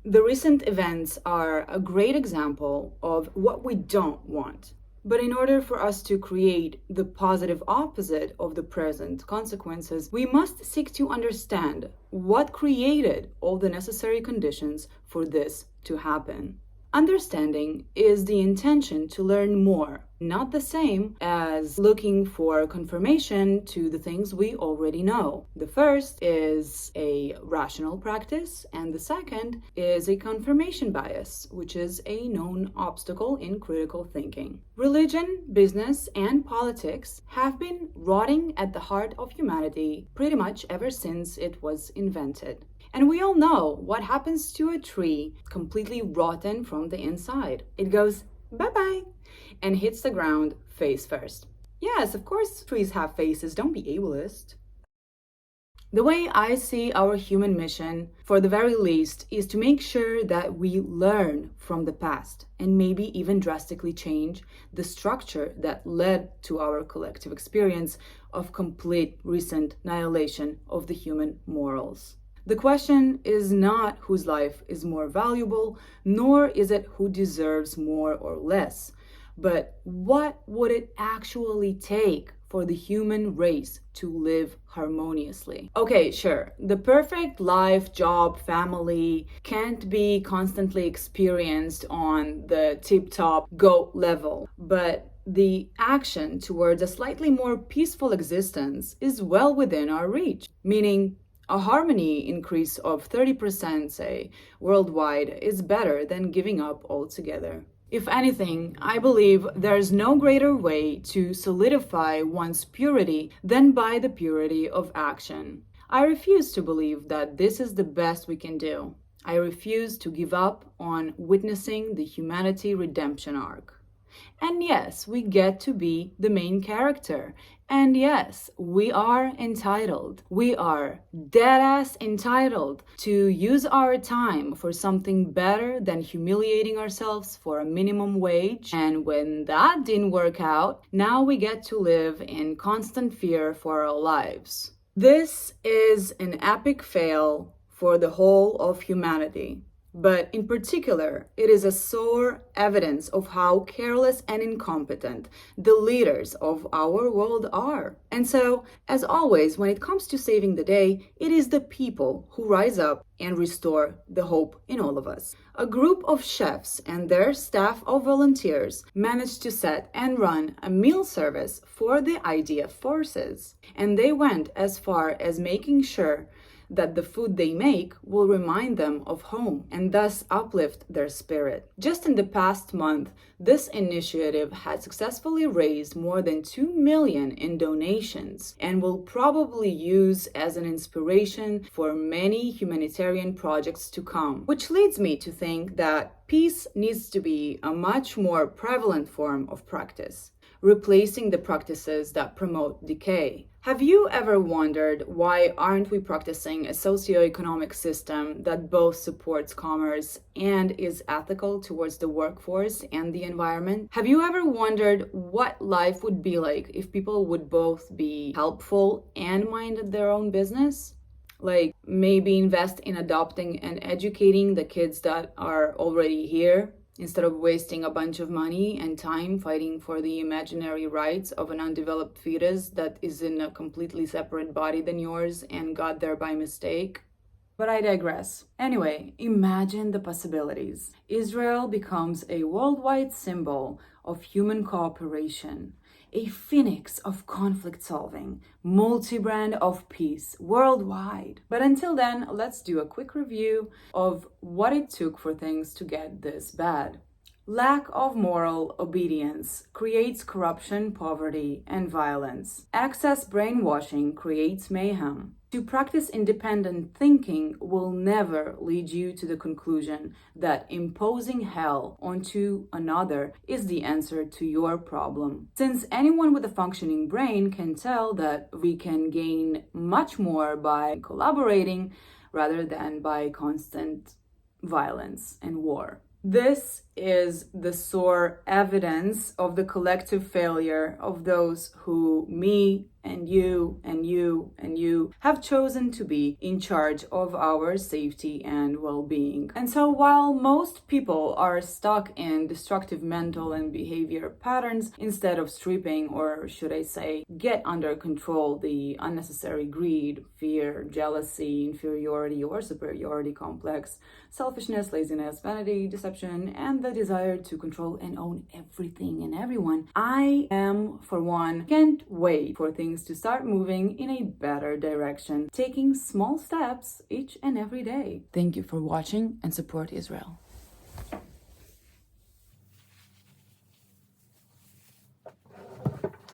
The recent events are a great example of what we don't want. But in order for us to create the positive opposite of the present consequences, we must seek to understand what created all the necessary conditions for this to happen. Understanding is the intention to learn more, not the same as looking for confirmation to the things we already know. The first is a rational practice, and the second is a confirmation bias, which is a known obstacle in critical thinking. Religion, business, and politics have been rotting at the heart of humanity pretty much ever since it was invented. And we all know what happens to a tree completely rotten from the inside. It goes bye-bye and hits the ground face first. Yes, of course trees have faces, don't be ableist. The way I see our human mission, for the very least, is to make sure that we learn from the past and maybe even drastically change the structure that led to our collective experience of complete recent annihilation of the human morals. The question is not whose life is more valuable, nor is it who deserves more or less, but what would it actually take for the human race to live harmoniously? Okay, sure, the perfect life, job, family can't be constantly experienced on the tip-top GOAT level, but the action towards a slightly more peaceful existence is well within our reach, meaning a harmony increase of 30%, say, worldwide is better than giving up altogether. If anything, I believe there's no greater way to solidify one's purity than by the purity of action. I refuse to believe that this is the best we can do. I refuse to give up on witnessing the humanity redemption arc. And yes, we get to be the main character. And yes, we are entitled. We are dead-ass entitled to use our time for something better than humiliating ourselves for a minimum wage. And when that didn't work out, now we get to live in constant fear for our lives. This is an epic fail for the whole of humanity. But in particular, it is a sore evidence of how careless and incompetent the leaders of our world are. And so, as always, when it comes to saving the day, it is the people who rise up and restore the hope in all of us. A group of chefs and their staff of volunteers managed to set and run a meal service for the IDF forces. And they went as far as making sure that the food they make will remind them of home and thus uplift their spirit. Just in the past month, this initiative has successfully raised more than 2 million in donations and will probably use as an inspiration for many humanitarian projects to come. Which leads me to think that peace needs to be a much more prevalent form of practice, replacing the practices that promote decay. Have you ever wondered why aren't we practicing a socio-economic system that both supports commerce and is ethical towards the workforce and the environment? Have you ever wondered what life would be like if people would both be helpful and mind their own business? Like maybe invest in adopting and educating the kids that are already here, instead of wasting a bunch of money and time fighting for the imaginary rights of an undeveloped fetus that is in a completely separate body than yours and got there by mistake. But I digress. Anyway, imagine the possibilities. Israel becomes a worldwide symbol of human cooperation, a phoenix of conflict solving, multi-brand of peace worldwide. But until then, let's do a quick review of what it took for things to get this bad. Lack of moral obedience creates corruption, poverty, and violence. Excess brainwashing creates mayhem. To practice independent thinking will never lead you to the conclusion that imposing hell onto another is the answer to your problem, since anyone with a functioning brain can tell that we can gain much more by collaborating rather than by constant violence and war. This is the sore evidence of the collective failure of those who, me and you and you and you have chosen to be in charge of our safety and well-being. And so while most people are stuck in destructive mental and behavior patterns, instead of stripping, or should I say, get under control the unnecessary greed, fear, jealousy, inferiority or superiority complex, selfishness, laziness, vanity, deception, and the desire to control and own everything and everyone, I am, for one, can't wait for things to start moving in a better direction, taking small steps each and every day. Thank you for watching and support Israel.